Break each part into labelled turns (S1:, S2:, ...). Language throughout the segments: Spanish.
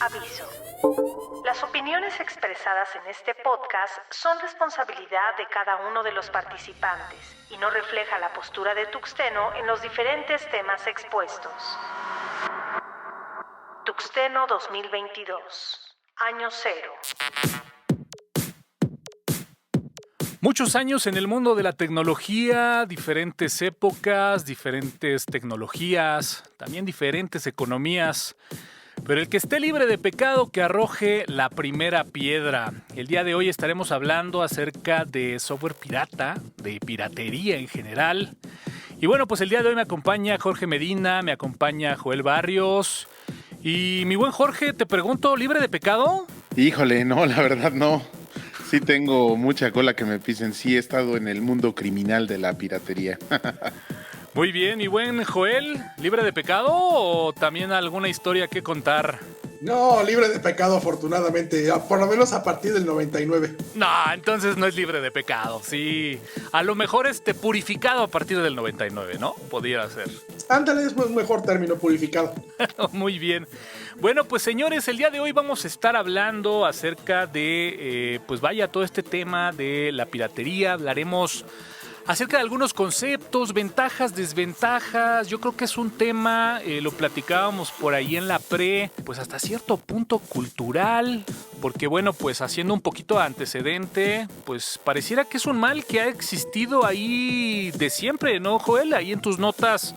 S1: Aviso. Las opiniones expresadas en este podcast son responsabilidad de cada uno de los participantes y no refleja la postura de Tuxteno en los diferentes temas expuestos. Tuxteno 2022, año cero.
S2: Muchos años en el mundo de la tecnología, diferentes épocas, diferentes tecnologías, también diferentes economías. Pero el que esté libre de pecado que arroje la primera piedra. El día de hoy estaremos hablando acerca de software pirata, de piratería en general. Y bueno, pues el día de hoy me acompaña Jorge Medina, me acompaña Joel Barrios. Y mi buen Jorge, te pregunto, ¿libre de pecado?
S3: Híjole, no, la verdad no. Sí tengo mucha cola que me pisen. Sí he estado en el mundo criminal de la piratería.
S2: Muy bien, mi buen Joel, ¿libre de pecado o también alguna historia que contar?
S4: No, libre de pecado afortunadamente, por lo menos a partir del 99.
S2: No, entonces no es libre de pecado, sí. A lo mejor purificado a partir del 99, ¿no? Pudiera ser.
S4: Ándale, es un mejor término, purificado.
S2: Muy bien. Bueno, pues señores, el día de hoy vamos a estar hablando acerca de, todo este tema de la piratería. Hablaremos acerca de algunos conceptos, ventajas, desventajas. Yo creo que es un tema, lo platicábamos por ahí en la pues hasta cierto punto cultural, porque bueno, pues haciendo un poquito de antecedente, pues pareciera que es un mal que ha existido ahí de siempre, ¿no, Joel? Ahí en tus notas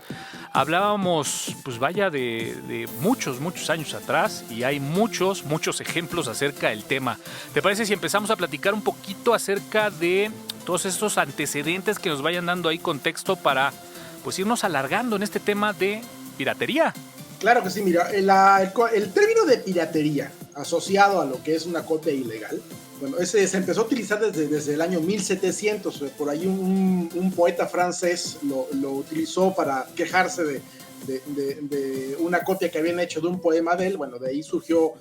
S2: hablábamos, de muchos años atrás y hay muchos ejemplos acerca del tema. ¿Te parece si empezamos a platicar un poquito acerca de todos estos antecedentes que nos vayan dando ahí contexto para pues irnos alargando en este tema de piratería?
S4: Claro que sí, mira, el término de piratería asociado a lo que es una copia ilegal, bueno, ese se empezó a utilizar desde el año 1700, por ahí un poeta francés lo utilizó para quejarse de una copia que habían hecho de un poema de él. Bueno, de ahí surgió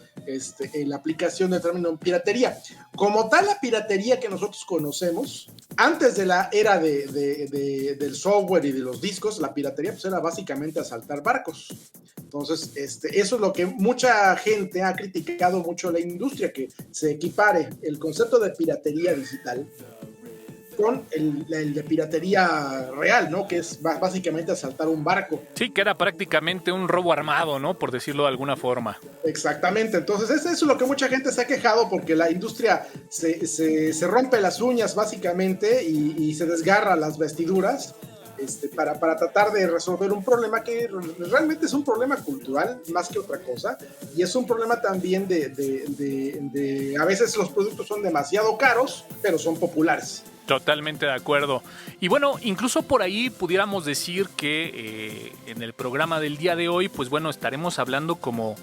S4: la aplicación del término piratería. Como tal, la piratería que nosotros conocemos, antes de la era del software y de los discos, la piratería pues era básicamente asaltar barcos. Entonces, eso es lo que mucha gente ha criticado mucho a la industria, que se equipare el concepto de piratería digital con el de piratería real, ¿no? Que es básicamente asaltar un barco.
S2: Sí, que era prácticamente un robo armado, ¿no? Por decirlo de alguna forma.
S4: Exactamente. Entonces, eso es lo que mucha gente se ha quejado, porque la industria se rompe las uñas básicamente y se desgarra las vestiduras para tratar de resolver un problema que realmente es un problema cultural más que otra cosa, y es un problema también de a veces los productos son demasiado caros, pero son populares.
S2: Totalmente de acuerdo. Y bueno, incluso por ahí pudiéramos decir que en el programa del día de hoy, pues bueno, estaremos hablando como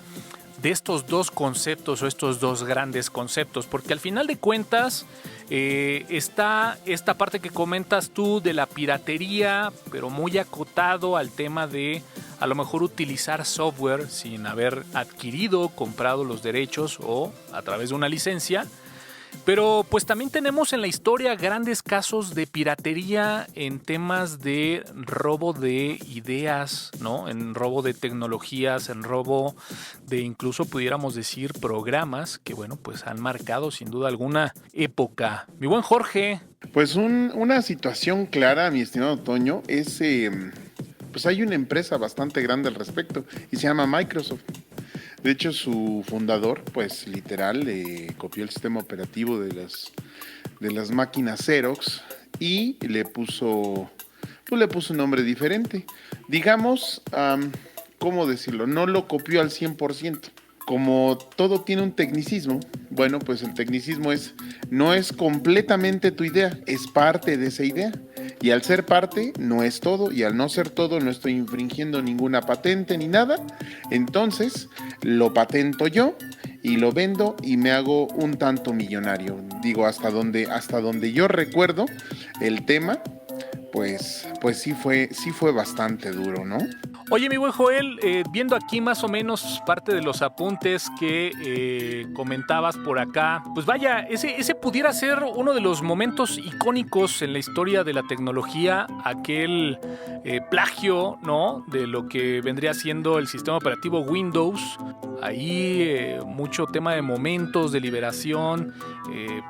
S2: de estos dos conceptos o estos dos grandes conceptos, porque al final de cuentas está esta parte que comentas tú de la piratería, pero muy acotado al tema de a lo mejor utilizar software sin haber adquirido, comprado los derechos o a través de una licencia. Pero pues también tenemos en la historia grandes casos de piratería en temas de robo de ideas, ¿no? En robo de tecnologías, en robo de incluso pudiéramos decir programas que bueno, pues han marcado sin duda alguna época. Mi buen Jorge.
S3: Pues una situación clara, mi estimado Toño, es pues hay una empresa bastante grande al respecto y se llama Microsoft. De hecho, su fundador, pues literal, copió el sistema operativo de las máquinas Xerox y le puso un nombre diferente. Digamos, ¿cómo decirlo? No lo copió al 100%. Como todo tiene un tecnicismo, bueno, pues el tecnicismo no es completamente tu idea, es parte de esa idea. Y al ser parte, no es todo, y al no ser todo, no estoy infringiendo ninguna patente ni nada. Entonces, lo patento yo y lo vendo y me hago un tanto millonario. Digo, hasta donde yo recuerdo el tema, pues sí fue bastante duro, ¿no?
S2: Oye, mi buen Joel, viendo aquí más o menos parte de los apuntes que comentabas por acá, pues vaya, ese pudiera ser uno de los momentos icónicos en la historia de la tecnología, aquel plagio, ¿no?, de lo que vendría siendo el sistema operativo Windows. Ahí mucho tema de momentos, de liberación,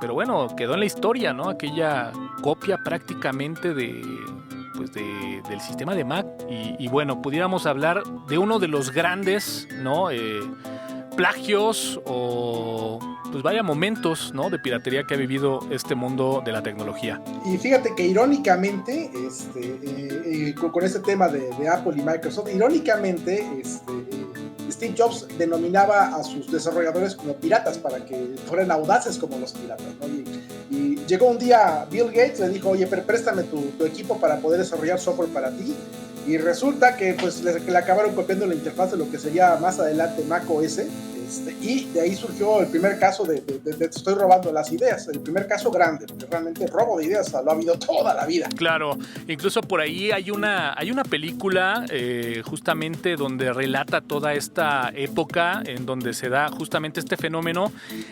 S2: pero bueno, quedó en la historia, ¿no? Aquella copia prácticamente del sistema de Mac y bueno, pudiéramos hablar de uno de los grandes, ¿no?, plagios o pues vaya momentos, ¿no?, de piratería que ha vivido este mundo de la tecnología.
S4: Y fíjate que irónicamente, con este tema de Apple y Microsoft, irónicamente, Steve Jobs denominaba a sus desarrolladores como piratas para que fueran audaces como los piratas, ¿no? Y llegó un día Bill Gates, le dijo, oye, pero préstame tu equipo para poder desarrollar software para ti. Y resulta que pues le acabaron copiando la interfaz de lo que sería más adelante Mac OS. Y de ahí surgió el primer caso de te estoy robando las ideas, el primer caso grande, porque realmente robo de ideas lo ha habido toda la vida.
S2: Claro, incluso por ahí hay una película justamente donde relata toda esta época en donde se da justamente este fenómeno,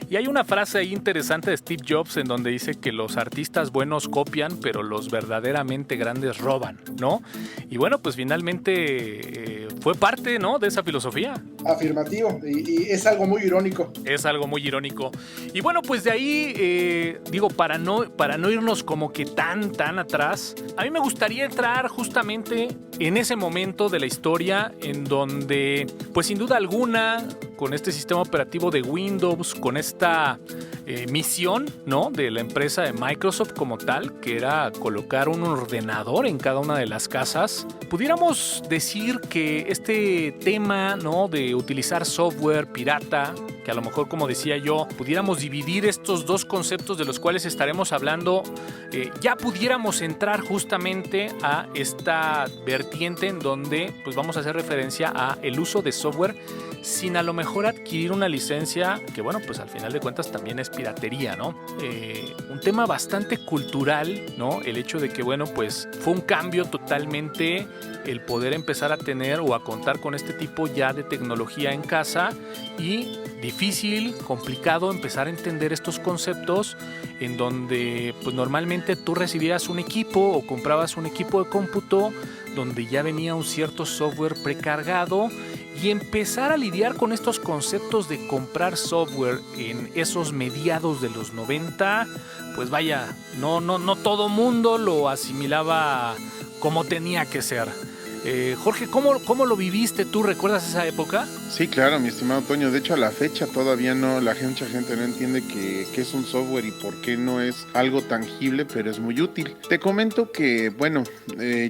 S2: y hay una frase ahí interesante de Steve Jobs en donde dice que los artistas buenos copian, pero los verdaderamente grandes roban, ¿no? Y bueno, pues finalmente fue parte, ¿no?, de esa filosofía.
S4: Afirmativo, y es algo muy irónico.
S2: Es algo muy irónico. Y bueno, pues de ahí, digo, para no irnos como que tan atrás, a mí me gustaría entrar justamente en ese momento de la historia en donde, pues sin duda alguna, con este sistema operativo de Windows, con esta misión, ¿no?, de la empresa de Microsoft como tal, que era colocar un ordenador en cada una de las casas, pudiéramos decir que este tema, ¿no?, de utilizar software pirata, que a lo mejor, como decía yo, pudiéramos dividir estos dos conceptos de los cuales estaremos hablando, ya pudiéramos entrar justamente a esta vertiente en donde pues vamos a hacer referencia a el uso de software sin a lo mejor adquirir una licencia, que bueno, pues al final de cuentas también es piratería, ¿no? Un tema bastante cultural, ¿no? El hecho de que, bueno, pues fue un cambio totalmente el poder empezar a tener o a contar con este tipo ya de tecnología en casa, y difícil, complicado empezar a entender estos conceptos en donde pues normalmente tú recibías un equipo o comprabas un equipo de cómputo donde ya venía un cierto software precargado, y empezar a lidiar con estos conceptos de comprar software en esos mediados de los 90, pues vaya, no todo mundo lo asimilaba como tenía que ser. Jorge, ¿cómo lo viviste tú? ¿Recuerdas esa época?
S3: Sí, claro, mi estimado Toño. De hecho, a la fecha todavía no, mucha gente no entiende qué es un software y por qué no es algo tangible, pero es muy útil. Te comento que, bueno,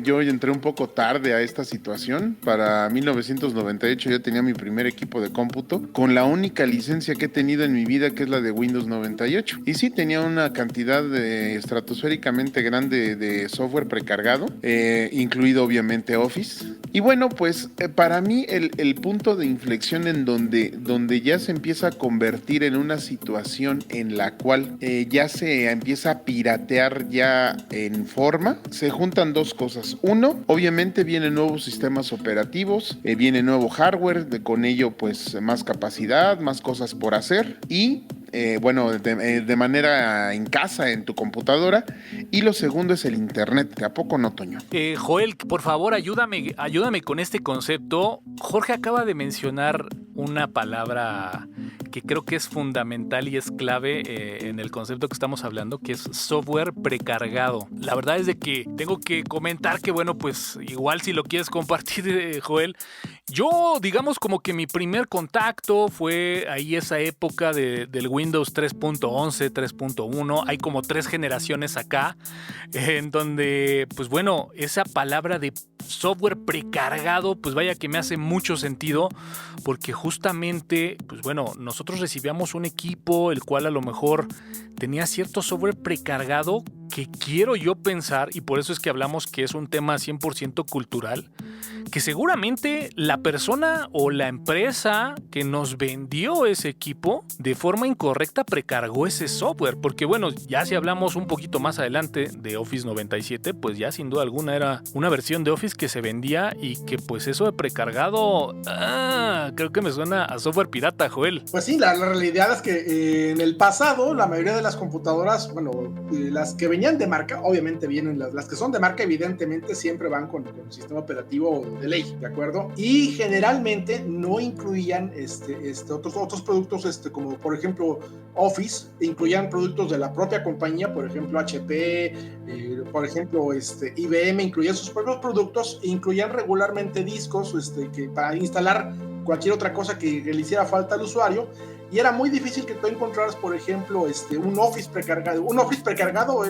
S3: yo entré un poco tarde a esta situación. Para 1998 yo tenía mi primer equipo de cómputo con la única licencia que he tenido en mi vida, que es la de Windows 98. Y sí, tenía una cantidad estratosféricamente grande de software precargado, incluido obviamente Office. Y bueno, pues para mí el punto de inflexión en donde ya se empieza a convertir en una situación en la cual ya se empieza a piratear ya en forma, se juntan dos cosas. Uno, obviamente vienen nuevos sistemas operativos, viene nuevo hardware, con ello pues más capacidad, más cosas por hacer, y bueno, de manera en casa, en tu computadora. Y lo segundo es el internet. ¿A poco no, Toño?
S2: Joel, por favor, ayúdame con este concepto. Jorge acaba de mencionar una palabra que creo que es fundamental y es clave en el concepto que estamos hablando, que es software precargado. La verdad es de que tengo que comentar que, bueno, pues igual si lo quieres compartir, Joel, yo, digamos, como que mi primer contacto fue ahí esa época del Windows 3.11, 3.1. Hay como 3 generaciones acá, en donde, pues bueno, esa palabra de software precargado, pues vaya que me hace mucho sentido, porque justamente, pues bueno, nosotros recibíamos un equipo el cual a lo mejor tenía cierto software precargado que quiero yo pensar, y por eso es que hablamos que es un tema 100% cultural, que seguramente la persona o la empresa que nos vendió ese equipo de forma incorrecta precargó ese software, porque bueno, ya si hablamos un poquito más adelante de Office 97, pues ya sin duda alguna era una versión de Office que se vendía y que pues eso de precargado, creo que me suena a software pirata, Joel.
S4: Pues sí, la realidad es que en el pasado la mayoría de las computadoras, bueno, las que venían de marca, obviamente vienen, las que son de marca evidentemente siempre van con un sistema operativo de ley, ¿de acuerdo? Y generalmente no incluían otros productos, como por ejemplo Office, incluían productos de la propia compañía, por ejemplo HP, por ejemplo IBM, incluían sus propios productos e incluían regularmente discos que para instalar cualquier otra cosa que le hiciera falta al usuario, y era muy difícil que tú encontraras, por ejemplo, un Office precargado. Un Office precargado,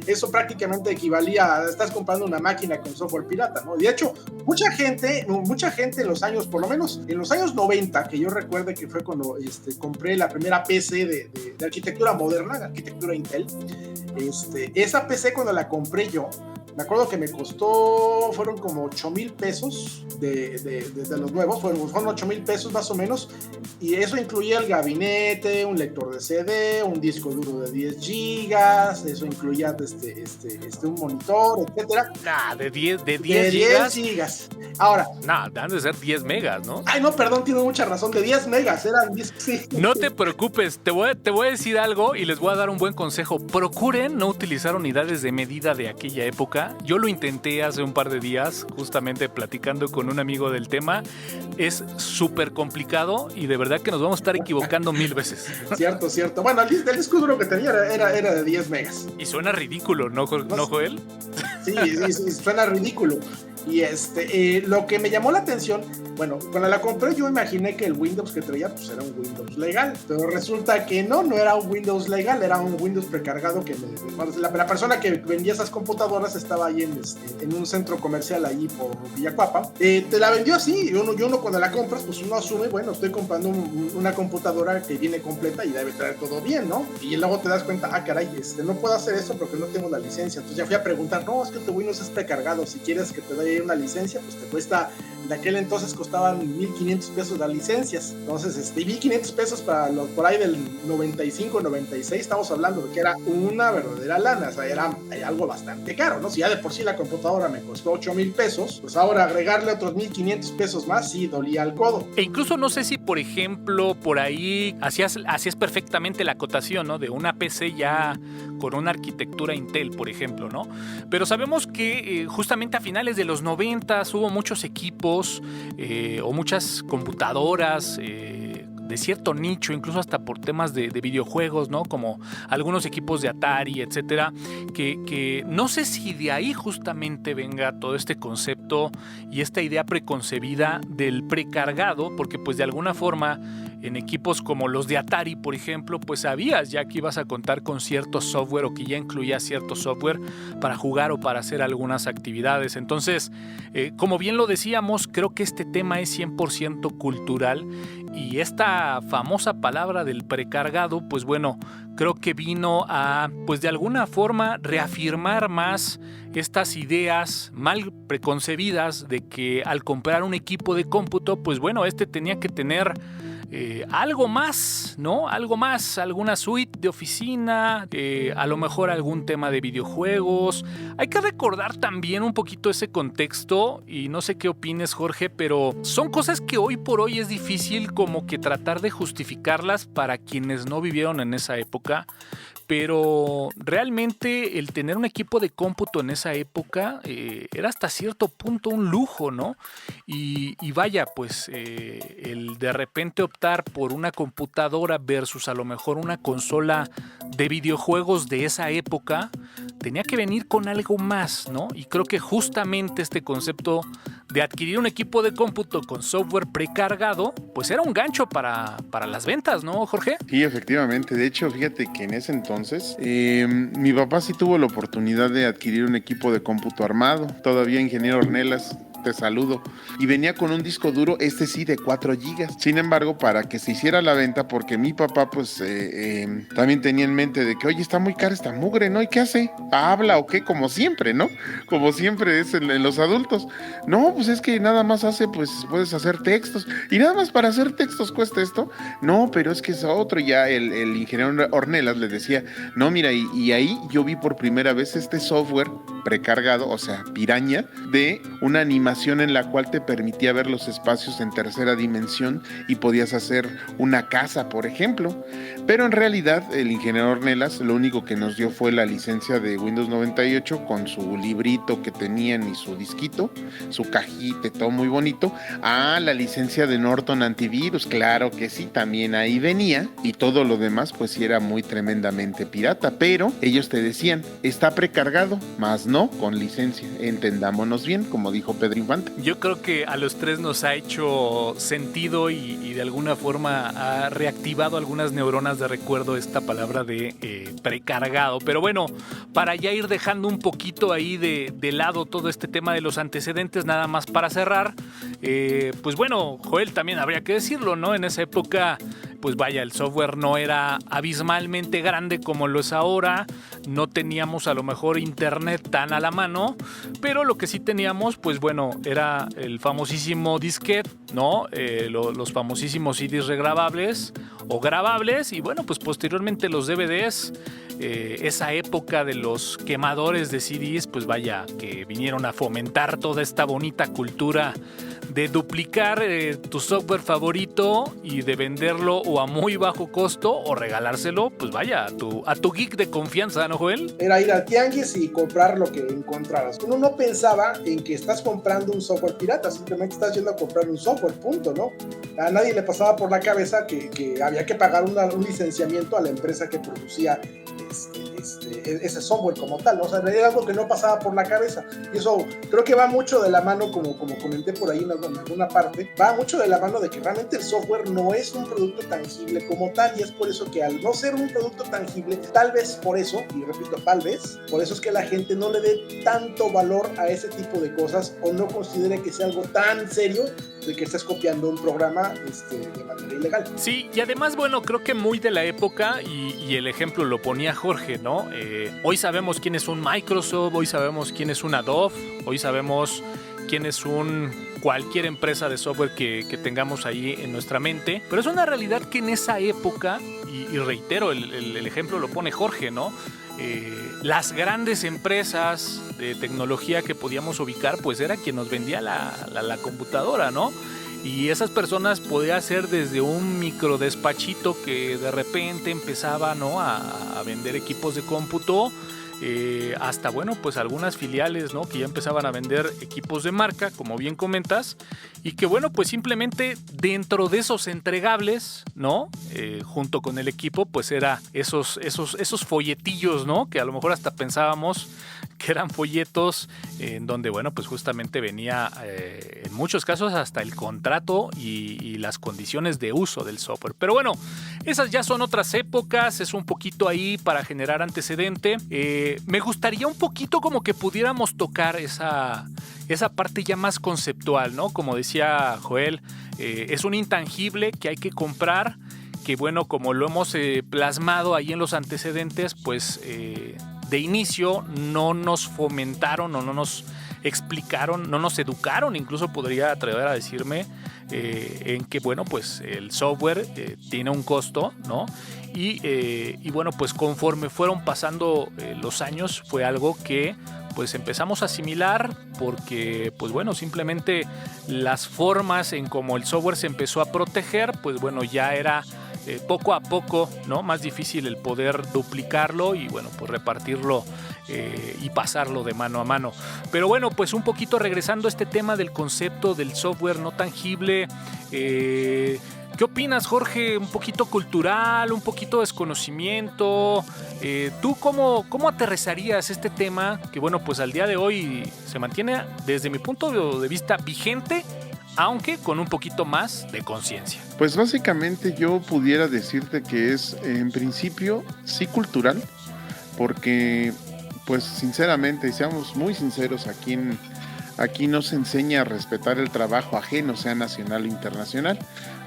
S4: eso prácticamente equivalía a estás comprando una máquina con software pirata, ¿no? De hecho, mucha gente en los años, por lo menos en los años 90, que yo recuerde que fue cuando compré la primera PC de arquitectura moderna, arquitectura Intel, esa PC cuando la compré yo, me acuerdo que me costó, fueron como 8,000 pesos de los nuevos, fueron 8,000 pesos más o menos, y eso incluía el gabinete, un lector de CD, un disco duro de 10 gigas, eso incluía un monitor, etcétera.
S2: De 10 gigas.
S4: Ahora.
S2: Han de ser 10 megas, ¿no?
S4: Ay, no, perdón, tiene mucha razón, de 10 megas, eran 10, sí.
S2: No te preocupes, te voy a decir algo y les voy a dar un buen consejo. Procuren no utilizar unidades de medida de aquella época. Yo lo intenté hace un par de días, justamente platicando con un amigo del tema. Es súper complicado y de verdad que nos vamos a estar equivocando 1000 veces.
S4: Cierto. Bueno, el disco duro que tenía era de 10 megas.
S2: Y suena ridículo, ¿no Joel?
S4: Sí, suena ridículo. Y lo que me llamó la atención, bueno, cuando la compré yo imaginé que el Windows que traía pues era un Windows legal, pero resulta que no era un Windows legal, era un Windows precargado que la persona que vendía esas computadoras estaba ahí en un centro comercial ahí por Villacuapa, te la vendió así, y uno cuando la compras pues uno asume, bueno, estoy comprando una computadora que viene completa y debe traer todo bien, ¿no? Y luego te das cuenta, caray, no puedo hacer eso porque no tengo la licencia, entonces ya fui a preguntar, no, es que tu Windows es precargado, si quieres que te dé una licencia, pues te cuesta, en aquel entonces costaban 1,500 pesos las licencias, entonces 1,500 pesos para los por ahí del 95, 96, estamos hablando de que era una verdadera lana, o sea, era algo bastante caro, ¿no? Si ya de por sí la computadora me costó 8,000 pesos, pues ahora agregarle otros 1,500 pesos más, sí dolía el codo.
S2: E incluso no sé si, por ejemplo, por ahí hacías perfectamente la acotación, ¿no? De una PC ya con una arquitectura Intel, por ejemplo, ¿no? Pero sabemos que justamente a finales de los 90 hubo muchos equipos o muchas computadoras de cierto nicho, incluso hasta por temas de videojuegos, ¿no? Como algunos equipos de Atari, etcétera, que no sé si de ahí justamente venga todo este concepto y esta idea preconcebida del precargado, porque pues de alguna forma en equipos como los de Atari, por ejemplo, pues sabías ya que ibas a contar con cierto software o que ya incluía cierto software para jugar o para hacer algunas actividades. Entonces, como bien lo decíamos, creo que este tema es 100% cultural y esta famosa palabra del precargado, pues bueno, creo que vino a, pues de alguna forma, reafirmar más estas ideas mal preconcebidas de que al comprar un equipo de cómputo, pues bueno, tenía que tener algo más, ¿no? Algo más, alguna suite de oficina, a lo mejor algún tema de videojuegos. Hay que recordar también un poquito ese contexto y no sé qué opines, Jorge, pero son cosas que hoy por hoy es difícil como que tratar de justificarlas para quienes no vivieron en esa época. Pero realmente el tener un equipo de cómputo en esa época era hasta cierto punto un lujo, ¿no? Y vaya, pues el de repente optar por una computadora versus a lo mejor una consola de videojuegos de esa época tenía que venir con algo más, ¿no? Y creo que justamente este concepto de adquirir un equipo de cómputo con software precargado, pues era un gancho para las ventas, ¿no, Jorge?
S3: Sí, efectivamente. De hecho, fíjate que en ese entonces mi papá sí tuvo la oportunidad de adquirir un equipo de cómputo armado, todavía ingeniero Ornelas, te saludo. Y venía con un disco duro, sí, de 4 gigas. Sin embargo, para que se hiciera la venta, porque mi papá pues también tenía en mente de que, oye, está muy cara esta mugre, ¿no? ¿Y qué hace? ¿Habla o qué? Como siempre, ¿no? Como siempre es en los adultos. No, pues es que nada más pues puedes hacer textos. Y nada más para hacer textos cuesta esto. No, pero es que es otro. Ya el ingeniero Ornelas le decía, no, mira, y ahí yo vi por primera vez este software precargado, o sea, piraña, de una animación en la cual te permitía ver los espacios en tercera dimensión y podías hacer una casa, por ejemplo. Pero en realidad el ingeniero Ornelas lo único que nos dio fue la licencia de Windows 98 con su librito que tenían y su disquito, su cajita, todo muy bonito. La licencia de Norton Antivirus, claro que sí, también ahí venía, y todo lo demás pues sí era muy tremendamente pirata, pero ellos te decían, está precargado, más no con licencia, entendámonos bien, como dijo Pedro Infante.
S2: Yo creo que a los tres nos ha hecho sentido y de alguna forma ha reactivado algunas neuronas de recuerdo esta palabra de precargado. Pero bueno, para ya ir dejando un poquito ahí de lado todo este tema de los antecedentes, nada más para cerrar, pues bueno, Joel, también habría que decirlo, ¿no? En esa época, pues vaya, el software no era abismalmente grande como lo es ahora, no teníamos a lo mejor internet tan a la mano, pero lo que sí teníamos, pues bueno, era el famosísimo disquete, ¿no? Los famosísimos CDs regrabables o grabables, y bueno, pues posteriormente los DVDs. Esa época de los quemadores de CDs, pues vaya, que vinieron a fomentar toda esta bonita cultura de duplicar tu software favorito y de venderlo o a muy bajo costo o regalárselo, pues vaya, a tu geek de confianza, ¿no, Joel?
S4: Era ir al tianguis y comprar lo que encontraras. Uno no pensaba en que estás comprando un software pirata, simplemente estás yendo a comprar un software, punto, ¿no? A nadie le pasaba por la cabeza que había que pagar un licenciamiento a la empresa que producía ese software como tal, ¿no? O sea, era algo que no pasaba por la cabeza, y eso creo que va mucho de la mano, como comenté por ahí en alguna parte, va mucho de la mano de que realmente el software no es un producto tangible como tal, y es por eso que al no ser un producto tangible, tal vez por eso, y repito, tal vez, por eso es que la gente no le dé tanto valor a ese tipo de cosas, o no considere que sea algo tan serio de que estés copiando un programa de manera ilegal.
S2: Sí, y además, bueno, creo que muy de la época, y el ejemplo lo ponía Jorge, ¿no? Hoy sabemos quién es un Microsoft, hoy sabemos quién es un Adobe, hoy sabemos quién es cualquier empresa de software que tengamos ahí en nuestra mente, pero es una realidad que en esa época, y reitero, el ejemplo lo pone Jorge, ¿no? Las grandes empresas de tecnología que podíamos ubicar, pues era quien nos vendía la computadora, ¿no? Y esas personas podía ser desde un micro despachito que de repente empezaba, ¿no?, a vender equipos de cómputo, hasta, bueno, pues algunas filiales, ¿no?, que ya empezaban a vender equipos de marca, como bien comentas, y que, bueno, pues simplemente dentro de esos entregables, ¿no?, junto con el equipo, pues era esos folletillos, ¿no?, que a lo mejor hasta pensábamos que eran folletos en donde, bueno, pues justamente venía en muchos casos hasta el contrato y las condiciones de uso del software. Pero bueno, esas ya son otras épocas, es un poquito ahí para generar antecedente. Me gustaría un poquito como que pudiéramos tocar esa parte ya más conceptual, ¿no? Como decía Joel, es un intangible que hay que comprar, que bueno, como lo hemos plasmado ahí en los antecedentes, pues de inicio no nos fomentaron o no nos explicaron, no nos educaron, incluso podría atrever a decirme, en que, bueno, pues el software tiene un costo, ¿no? Y bueno, pues conforme fueron pasando los años, fue algo que pues empezamos a asimilar, porque pues bueno, simplemente las formas en cómo el software se empezó a proteger, pues bueno, ya era poco a poco, ¿no?, más difícil el poder duplicarlo y, bueno, pues repartirlo y pasarlo de mano a mano. Pero bueno, pues un poquito regresando a este tema del concepto del software no tangible, ¿qué opinas, Jorge? Un poquito cultural, un poquito desconocimiento. ¿Tú cómo aterrizarías este tema que, bueno, pues al día de hoy se mantiene, desde mi punto de vista, vigente, aunque con un poquito más de conciencia?
S3: Pues básicamente yo pudiera decirte que es, en principio, sí cultural, porque, pues sinceramente, y seamos muy sinceros, aquí Aquí no se enseña a respetar el trabajo ajeno, sea nacional o internacional.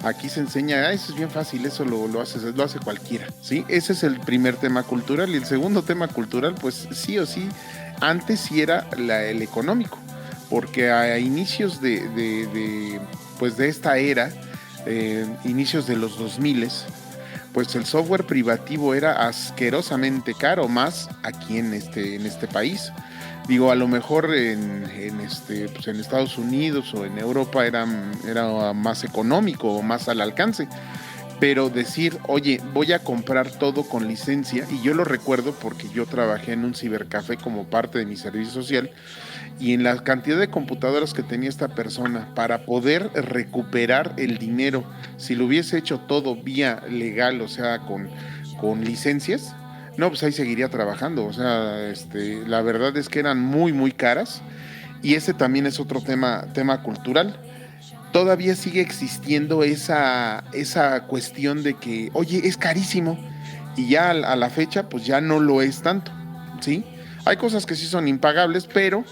S3: Aquí se enseña, eso es bien fácil, eso lo hace cualquiera, ¿sí? Ese es el primer tema cultural. Y el segundo tema cultural, pues sí o sí, antes sí era el económico, porque a inicios de esta era, inicios de los 2000, pues el software privativo era asquerosamente caro, más aquí en este país. Digo, a lo mejor en Estados Unidos o en Europa era más económico o más al alcance. Pero decir, oye, voy a comprar todo con licencia, y yo lo recuerdo porque yo trabajé en un cibercafé como parte de mi servicio social, y en la cantidad de computadoras que tenía esta persona para poder recuperar el dinero, si lo hubiese hecho todo vía legal, o sea, con licencias, no, pues ahí seguiría trabajando. O sea, la verdad es que eran muy, muy caras, y ese también es otro tema cultural. Todavía sigue existiendo esa cuestión de que, oye, es carísimo, y ya a la fecha, pues ya no lo es tanto, ¿sí? Hay cosas que sí son impagables, pero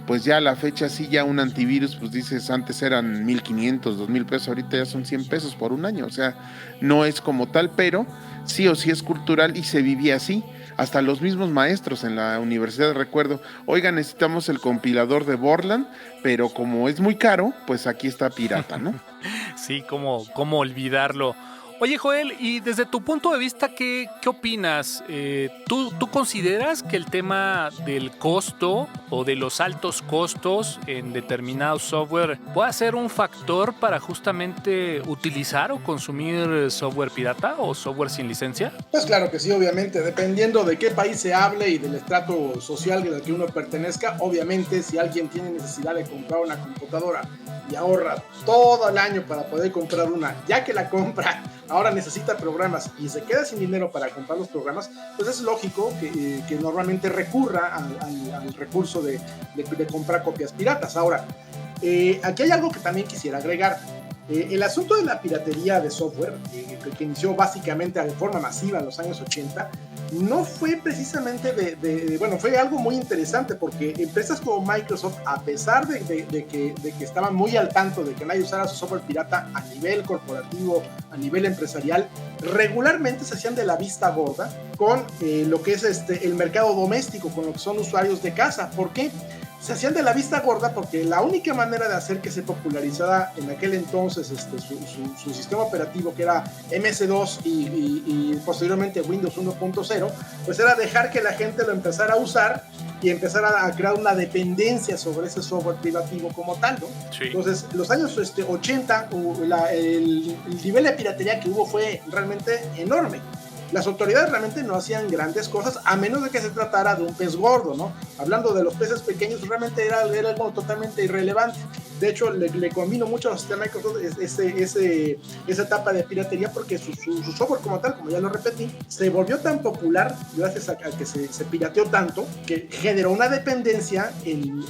S3: pues ya a la fecha sí, ya un antivirus, pues dices, antes eran 1,500, 2,000 pesos, ahorita ya son 100 pesos por un año. O sea, no es como tal, pero sí o sí es cultural y se vivía así. Hasta los mismos maestros en la universidad, recuerdo, oiga, necesitamos el compilador de Borland, pero como es muy caro, pues aquí está pirata, ¿no?
S2: Sí, cómo olvidarlo. Oye, Joel, y desde tu punto de vista, ¿qué opinas? ¿Tú consideras que el tema del costo o de los altos costos en determinado software puede ser un factor para justamente utilizar o consumir software pirata o software sin licencia?
S4: Pues claro que sí, obviamente, dependiendo de qué país se hable y del estrato social al que uno pertenezca. Obviamente, si alguien tiene necesidad de comprar una computadora y ahorra todo el año para poder comprar una, ya que la compra ahora necesita programas y se queda sin dinero para comprar los programas, pues es lógico que normalmente recurra al recurso de comprar copias piratas. Ahora, aquí hay algo que también quisiera agregar. El asunto de la piratería de software, que inició básicamente de forma masiva en los años 80, no fue precisamente bueno, fue algo muy interesante, porque empresas como Microsoft, a pesar de que estaban muy al tanto de que nadie usara su software pirata a nivel corporativo, a nivel empresarial, regularmente se hacían de la vista gorda con lo que es el mercado doméstico, con lo que son usuarios de casa. ¿Por qué? Se hacían de la vista gorda porque la única manera de hacer que se popularizara en aquel entonces su sistema operativo, que era MS2 y posteriormente Windows 1.0, pues era dejar que la gente lo empezara a usar y empezar a crear una dependencia sobre ese software privativo como tal, ¿no? Sí. Entonces, los años 80, el nivel de piratería que hubo fue realmente enorme. Las autoridades realmente no hacían grandes cosas, a menos de que se tratara de un pez gordo, ¿no? Hablando de los peces pequeños, realmente era algo totalmente irrelevante. De hecho, le convino mucho a los sistemas Microsoft esa etapa de piratería, porque su software como tal, como ya lo repetí, se volvió tan popular gracias a que se pirateó tanto, que generó una dependencia en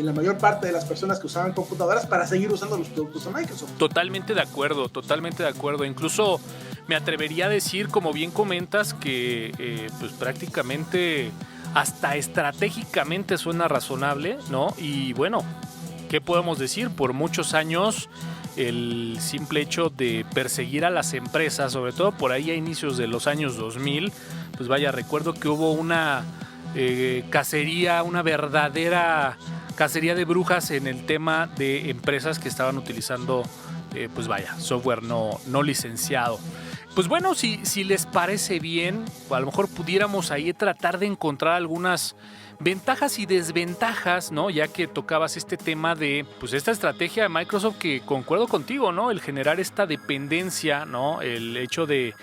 S4: la mayor parte de las personas que usaban computadoras para seguir usando los productos de Microsoft.
S2: Totalmente de acuerdo. Incluso me atrevería a decir, como bien comentas, que pues prácticamente hasta estratégicamente suena razonable, ¿no? Y bueno, ¿qué podemos decir? Por muchos años el simple hecho de perseguir a las empresas, sobre todo por ahí a inicios de los años 2000, pues vaya, recuerdo que hubo una cacería, una verdadera cacería de brujas en el tema de empresas que estaban utilizando pues vaya, software no licenciado. Pues bueno, si les parece bien, a lo mejor pudiéramos ahí tratar de encontrar algunas ventajas y desventajas, ¿no? Ya que tocabas este tema de, pues, esta estrategia de Microsoft, que concuerdo contigo, ¿no? El generar esta dependencia, ¿no? El hecho de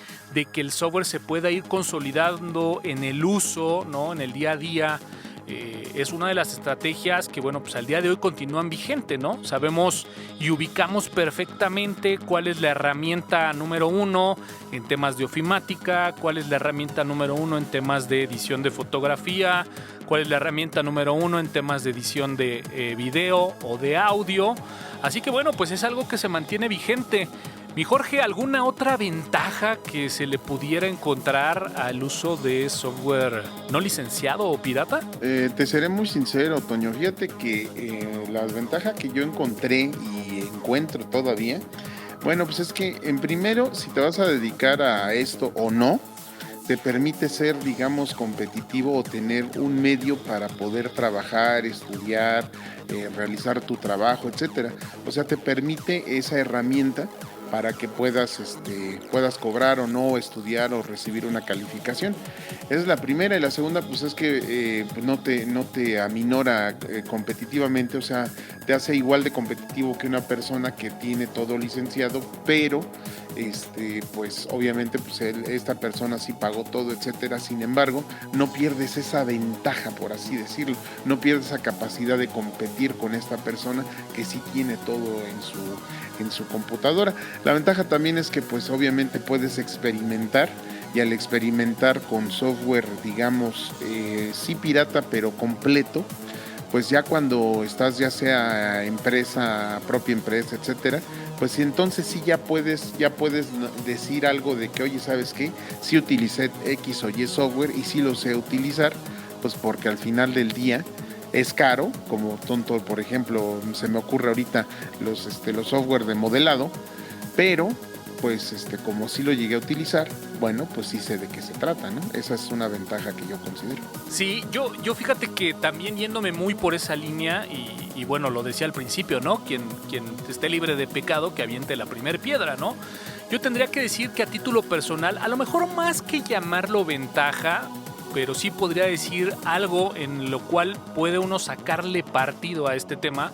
S2: que el software se pueda ir consolidando en el uso, ¿no? En el día a día. Es una de las estrategias que, bueno, pues al día de hoy continúan vigente, ¿no? Sabemos y ubicamos perfectamente cuál es la herramienta número uno en temas de ofimática, cuál es la herramienta número uno en temas de edición de fotografía, cuál es la herramienta número uno en temas de edición de video o de audio. Así que, bueno, pues es algo que se mantiene vigente. Mi Jorge, ¿alguna otra ventaja que se le pudiera encontrar al uso de software no licenciado o pirata?
S3: Te seré muy sincero, Toño. Fíjate que la ventaja que yo encontré y encuentro todavía, bueno, pues es que en primero, si te vas a dedicar a esto o no, te permite ser, digamos, competitivo o tener un medio para poder trabajar, estudiar, realizar tu trabajo, etcétera. O sea, te permite esa herramienta para que puedas cobrar o no, estudiar o recibir una calificación. Esa es la primera. Y la segunda, pues es que pues no te aminora competitivamente, o sea, te hace igual de competitivo que una persona que tiene todo licenciado, pero pues obviamente pues esta persona sí pagó todo, etcétera. Sin embargo, no pierdes esa ventaja, por así decirlo, no pierdes esa capacidad de competir con esta persona que sí tiene todo en su computadora. La ventaja también es que pues obviamente puedes experimentar, y al experimentar con software, digamos, sí pirata pero completo, pues ya cuando estás ya sea propia empresa, etcétera, pues entonces sí ya puedes decir algo de que, oye, ¿sabes qué? Sí utilicé X o Y software y sí lo sé utilizar, pues porque al final del día es caro, como tonto, por ejemplo, se me ocurre ahorita los software de modelado, pero pues como sí lo llegué a utilizar, bueno, pues sí sé de qué se trata, ¿no? Esa es una ventaja que yo considero.
S2: Sí, yo fíjate que también yéndome muy por esa línea, y bueno, lo decía al principio, ¿no? Quien esté libre de pecado, que aviente la primera piedra, ¿no? Yo tendría que decir que a título personal, a lo mejor más que llamarlo ventaja, pero sí podría decir algo en lo cual puede uno sacarle partido a este tema,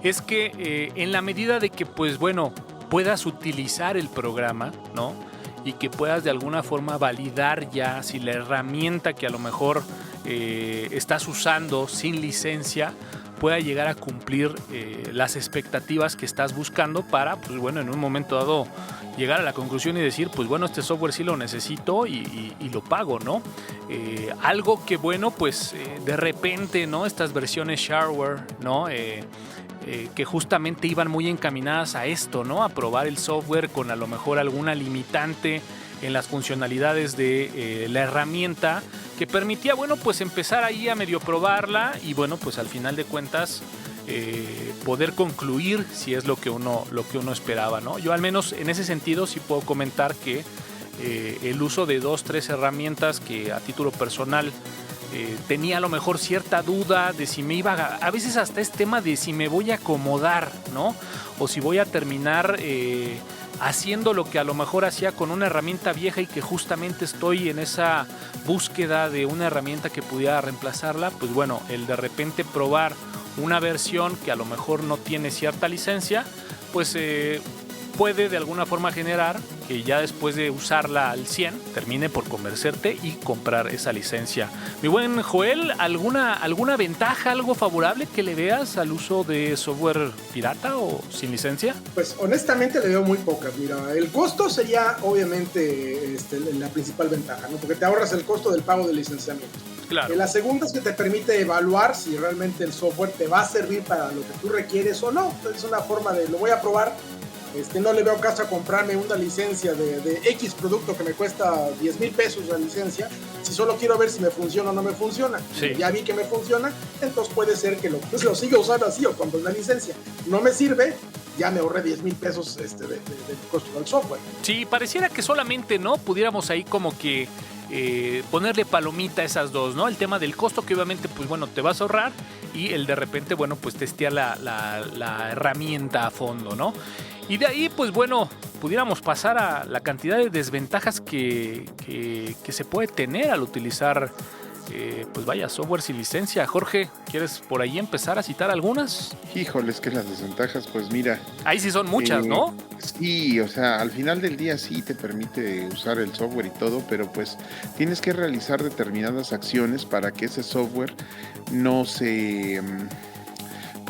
S2: es que en la medida de que, pues bueno, puedas utilizar el programa, ¿no? Y que puedas de alguna forma validar ya si la herramienta que a lo mejor estás usando sin licencia pueda llegar a cumplir las expectativas que estás buscando para, pues bueno, en un momento dado llegar a la conclusión y decir, pues bueno, este software sí lo necesito y lo pago, ¿no? Algo que, bueno, pues de repente, ¿no? Estas versiones shareware, ¿no? Que justamente iban muy encaminadas a esto, ¿no? A probar el software con a lo mejor alguna limitante en las funcionalidades de la herramienta que permitía, bueno, pues empezar ahí a medio probarla y bueno, pues al final de cuentas poder concluir si es lo que uno esperaba, ¿no? Yo al menos en ese sentido sí puedo comentar que el uso de 2-3 herramientas que a título personal tenía a lo mejor cierta duda de si me iba a veces hasta es tema de si me voy a acomodar, ¿no? O si voy a terminar haciendo lo que a lo mejor hacía con una herramienta vieja y que justamente estoy en esa búsqueda de una herramienta que pudiera reemplazarla. Pues bueno, el de repente probar una versión que a lo mejor no tiene cierta licencia, pues puede de alguna forma generar que ya después de usarla al 100 termine por convencerte y comprar esa licencia. Mi buen Joel, ¿alguna ventaja, algo favorable que le veas al uso de software pirata o sin licencia?
S4: Pues honestamente le veo muy pocas. Mira, el costo sería obviamente la principal ventaja, ¿no? Porque te ahorras el costo del pago del licenciamiento.
S2: Claro.
S4: La segunda es que te permite evaluar si realmente el software te va a servir para lo que tú requieres o no. Es una forma de, lo voy a probar. No le veo caso a comprarme una licencia de X producto que me cuesta 10,000 pesos la licencia, si solo quiero ver si me funciona o no me funciona. Sí. Ya vi que me funciona, entonces puede ser que lo siga usando así o cuando la licencia no me sirve, ya me ahorré 10,000 pesos de costo del software.
S2: Sí, pareciera que solamente, ¿no? Pudiéramos ahí como que ponerle palomita a esas dos, ¿no? El tema del costo que obviamente, pues bueno, te vas a ahorrar y el de repente, bueno, pues testear la herramienta a fondo, ¿no? Y de ahí, pues bueno, pudiéramos pasar a la cantidad de desventajas que se puede tener al utilizar, pues vaya, software sin licencia. Jorge, ¿quieres por ahí empezar a citar algunas?
S3: Híjoles, que las desventajas, pues mira.
S2: Ahí sí son muchas, ¿no?
S3: Sí, o sea, al final del día sí te permite usar el software y todo, pero pues tienes que realizar determinadas acciones para que ese software no se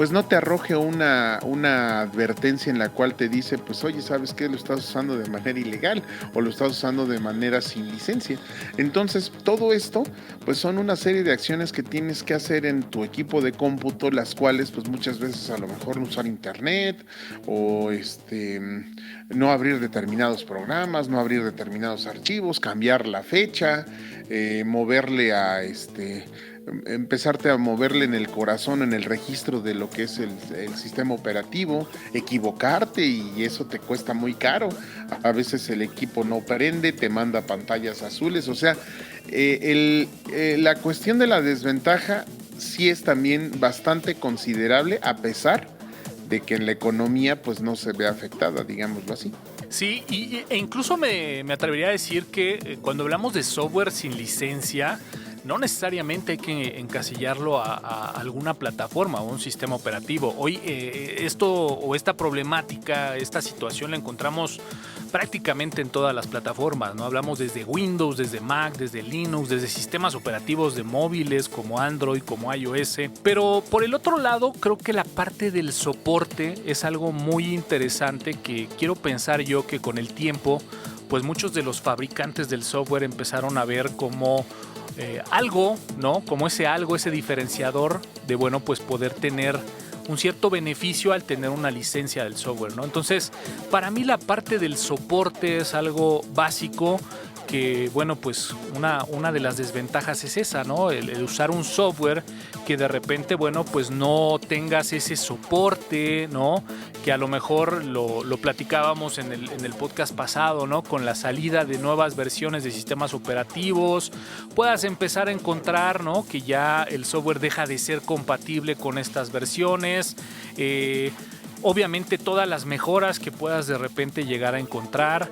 S3: pues no te arroje una advertencia en la cual te dice, pues oye, ¿sabes qué? Lo estás usando de manera ilegal o lo estás usando de manera sin licencia. Entonces, todo esto, pues son una serie de acciones que tienes que hacer en tu equipo de cómputo, las cuales, pues muchas veces a lo mejor no usar internet o no abrir determinados programas, no abrir determinados archivos, cambiar la fecha, moverle a empezarte a moverle en el corazón, en el registro de lo que es el sistema operativo, equivocarte y eso te cuesta muy caro. A veces el equipo no prende, te manda pantallas azules, o sea, la cuestión de la desventaja sí es también bastante considerable, a pesar de que en la economía pues no se ve afectada, digámoslo así.
S2: Sí, e incluso me atrevería a decir que cuando hablamos de software sin licencia, no necesariamente hay que encasillarlo a alguna plataforma o un sistema operativo. Hoy esta problemática, esta situación la encontramos prácticamente en todas las plataformas, ¿no? Hablamos desde Windows, desde Mac, desde Linux, desde sistemas operativos de móviles como Android, como iOS. Pero por el otro lado, creo que la parte del soporte es algo muy interesante que quiero pensar yo que con el tiempo, pues muchos de los fabricantes del software empezaron a ver como algo, ¿no? Como ese diferenciador de, bueno, pues poder tener un cierto beneficio al tener una licencia del software, ¿no? Entonces, para mí la parte del soporte es algo básico que, bueno, pues una de las desventajas es esa, ¿no? El usar un software que de repente, bueno, pues no tengas ese soporte, ¿no? Que a lo mejor lo platicábamos en el podcast pasado, ¿no? Con la salida de nuevas versiones de sistemas operativos, puedas empezar a encontrar, ¿no? Que ya el software deja de ser compatible con estas versiones. Obviamente todas las mejoras que puedas de repente llegar a encontrar,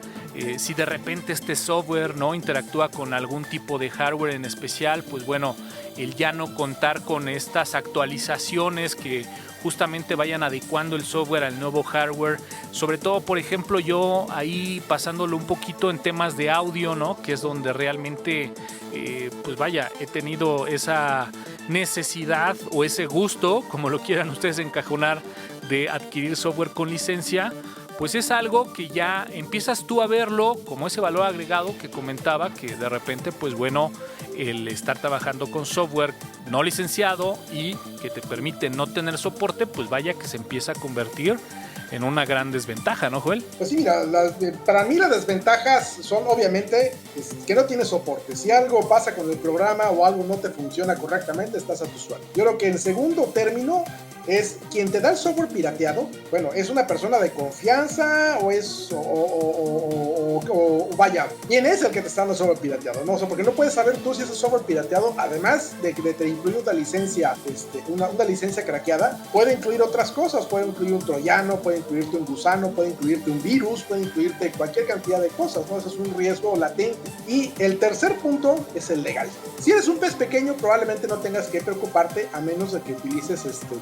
S2: si de repente este software no interactúa con algún tipo de hardware en especial, pues bueno, el ya no contar con estas actualizaciones que justamente vayan adecuando el software al nuevo hardware. Sobre todo, por ejemplo, yo ahí pasándolo un poquito en temas de audio, ¿no? Que es donde realmente, pues vaya, he tenido esa necesidad o ese gusto, como lo quieran ustedes encajonar, de adquirir software con licencia. Pues es algo que ya empiezas tú a verlo como ese valor agregado que comentaba, que de repente, pues bueno, el estar trabajando con software no licenciado y que te permite no tener soporte, pues vaya que se empieza a convertir en una gran desventaja, ¿no, Joel?
S4: Pues sí, mira, para mí las desventajas son obviamente que no tienes soporte. Si algo pasa con el programa o algo no te funciona correctamente, estás a tu suerte. Yo creo que en segundo término es quien te da el software pirateado. Bueno, es una persona de confianza o vaya, ¿quién es el que te está dando el software pirateado? No, porque no puedes saber tú si ese software pirateado, además de que te incluye una licencia, una licencia craqueada, puede incluir otras cosas, puede incluir un troyano, puede incluirte un gusano, puede incluirte un virus, puede incluirte cualquier cantidad de cosas, ¿no? Eso es un riesgo latente. Y el tercer punto es el legal. Si eres un pez pequeño, probablemente no tengas que preocuparte a menos de que utilices tu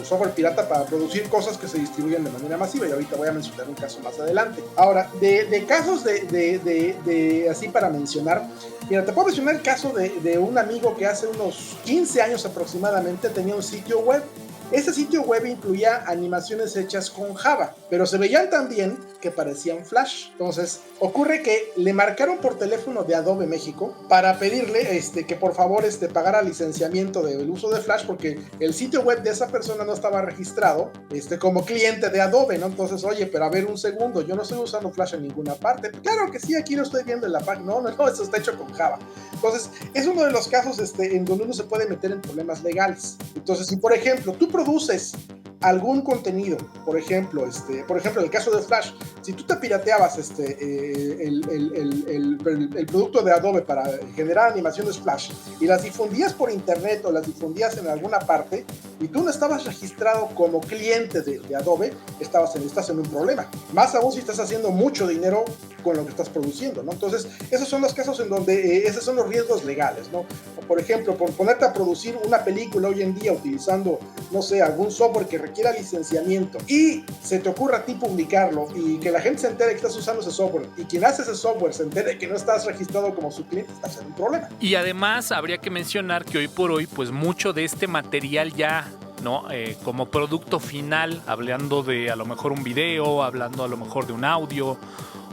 S4: software pirata para producir cosas que se distribuyen de manera masiva, y ahorita voy a mencionar un caso más adelante. Ahora, de casos de así para mencionar, mira, te puedo mencionar el caso de un amigo que hace unos 15 años aproximadamente tenía un sitio web. Este sitio web incluía animaciones hechas con Java, pero se veían tan bien que parecían Flash. Entonces, ocurre que le marcaron por teléfono de Adobe México para pedirle que por favor pagara licenciamiento del uso de Flash, porque el sitio web de esa persona no estaba registrado como cliente de Adobe, ¿no? Entonces, oye, pero a ver un segundo, yo no estoy usando Flash en ninguna parte. Claro que sí, aquí lo estoy viendo en la página. No, eso está hecho con Java. Entonces, es uno de los casos en donde uno se puede meter en problemas legales. Entonces, si por ejemplo, tú produces algún contenido, por ejemplo, el caso de Flash, si tú te pirateabas el producto de Adobe para generar animaciones Flash y las difundías por internet o las difundías en alguna parte y tú no estabas registrado como cliente de Adobe, estás en un problema. Más aún si estás haciendo mucho dinero con lo que estás produciendo, ¿no? Entonces, esos son los casos en donde esos son los riesgos legales, ¿no? O por ejemplo, por ponerte a producir una película hoy en día utilizando, no sé, algún software que requiera licenciamiento y se te ocurra a ti publicarlo y que la gente se entere que estás usando ese software y quien hace ese software se entere que no estás registrado como su cliente, estás en un problema.
S2: Y además habría que mencionar que hoy por hoy, pues mucho de este material ya ¿no? Como producto final, hablando de a lo mejor un video, hablando a lo mejor de un audio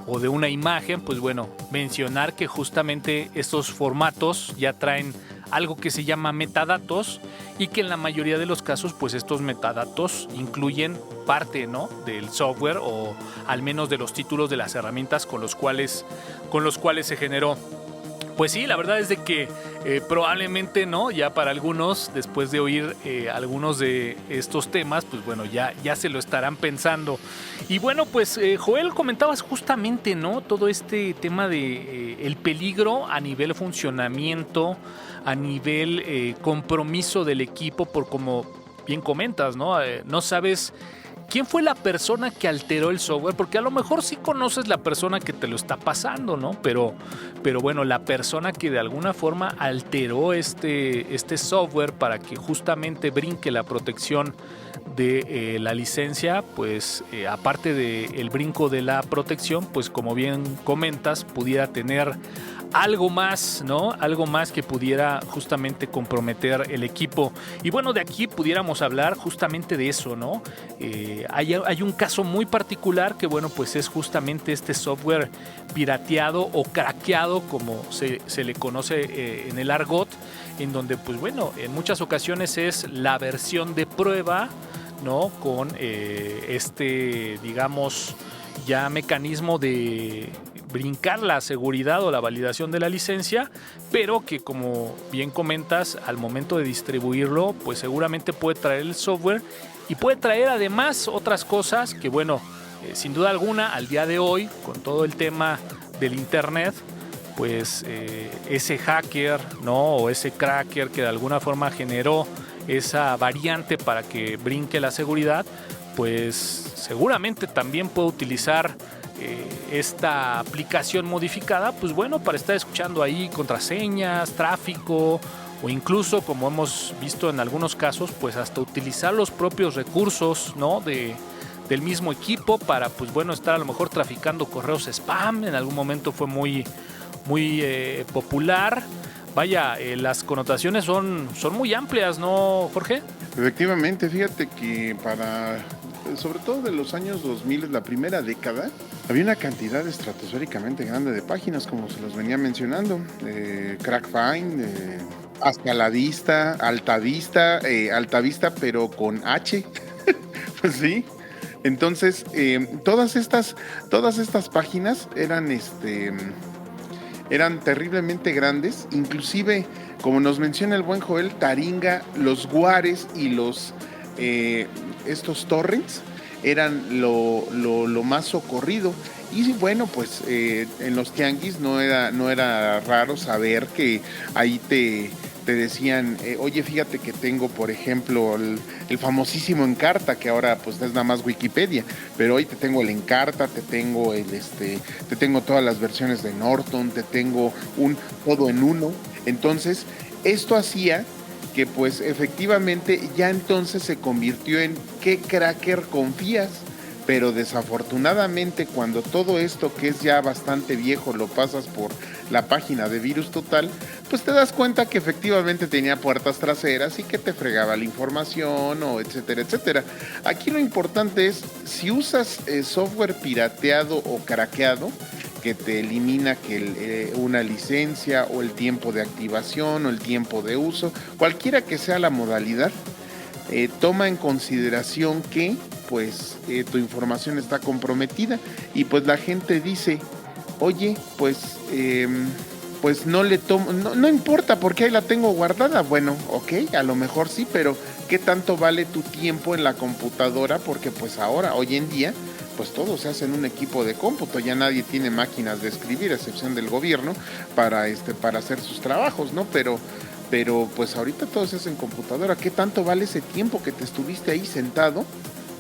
S2: o de una imagen, pues bueno, mencionar que justamente estos formatos ya traen algo que se llama metadatos y que en la mayoría de los casos pues estos metadatos incluyen parte, ¿no?, del software o al menos de los títulos de las herramientas con los cuales se generó. Pues sí, la verdad es de que probablemente, ¿no?, ya para algunos, después de oír algunos de estos temas, pues bueno, ya se lo estarán pensando. Y bueno, pues Joel, comentabas justamente, ¿no?, todo este tema de el peligro a nivel funcionamiento, a nivel compromiso del equipo, por como bien comentas, ¿no? No sabes quién fue la persona que alteró el software, porque a lo mejor sí conoces la persona que te lo está pasando, ¿no? Pero bueno, la persona que de alguna forma alteró este software para que justamente brinque la protección de la licencia, pues aparte del brinco de la protección, pues como bien comentas, pudiera tener algo más, ¿no? Algo más que pudiera justamente comprometer el equipo. Y bueno, de aquí pudiéramos hablar justamente de eso, ¿no? Hay un caso muy particular que, bueno, pues es justamente este software pirateado o craqueado, como se le conoce en el argot, en donde, pues bueno, en muchas ocasiones es la versión de prueba, ¿no? Con digamos, ya mecanismo de brincar la seguridad o la validación de la licencia, pero que, como bien comentas, al momento de distribuirlo, pues seguramente puede traer el software y puede traer además otras cosas que, bueno, sin duda alguna, al día de hoy, con todo el tema del internet, pues ese hacker, ¿no?, o ese cracker que de alguna forma generó esa variante para que brinque la seguridad, pues seguramente también puede utilizar esta aplicación modificada, pues bueno, para estar escuchando ahí contraseñas, tráfico, o incluso, como hemos visto en algunos casos, pues hasta utilizar los propios recursos, ¿no?, del mismo equipo para, pues bueno, estar a lo mejor traficando correos spam. En algún momento fue muy popular. Vaya, las connotaciones son muy amplias, ¿no, Jorge?
S3: Efectivamente, fíjate que sobre todo de los años 2000, la primera década, había una cantidad estratosféricamente grande de páginas, como se los venía mencionando. CrackFind, hasta la vista, Altavista, pero con H. Pues sí. Entonces, todas estas páginas eran terriblemente grandes, inclusive, como nos menciona el buen Joel, Taringa, los guares y estos torrents eran lo más socorrido. Y bueno, pues en los tianguis no era raro saber que ahí te decían, oye, fíjate que tengo, por ejemplo, el famosísimo Encarta, que ahora pues es nada más Wikipedia, pero hoy te tengo el Encarta, te tengo te tengo todas las versiones de Norton, te tengo un todo en uno. Entonces, esto hacía que pues efectivamente ya entonces se convirtió en ¿qué cracker confías? Pero desafortunadamente, cuando todo esto, que es ya bastante viejo, lo pasas por la página de Virus Total, pues te das cuenta que efectivamente tenía puertas traseras y que te fregaba la información, o etcétera, etcétera. Aquí lo importante es, si usas software pirateado o craqueado, que te elimina una licencia o el tiempo de activación o el tiempo de uso, cualquiera que sea la modalidad, toma en consideración que pues tu información está comprometida y pues la gente dice, oye, pues no le tomo, no importa porque ahí la tengo guardada. Bueno, ok, a lo mejor sí, pero ¿qué tanto vale tu tiempo en la computadora? Porque pues ahora, hoy en día, pues todo se hace en un equipo de cómputo, ya nadie tiene máquinas de escribir, a excepción del gobierno, para hacer sus trabajos, ¿no? Pero pues ahorita todo se hace en computadora. ¿Qué tanto vale ese tiempo que te estuviste ahí sentado?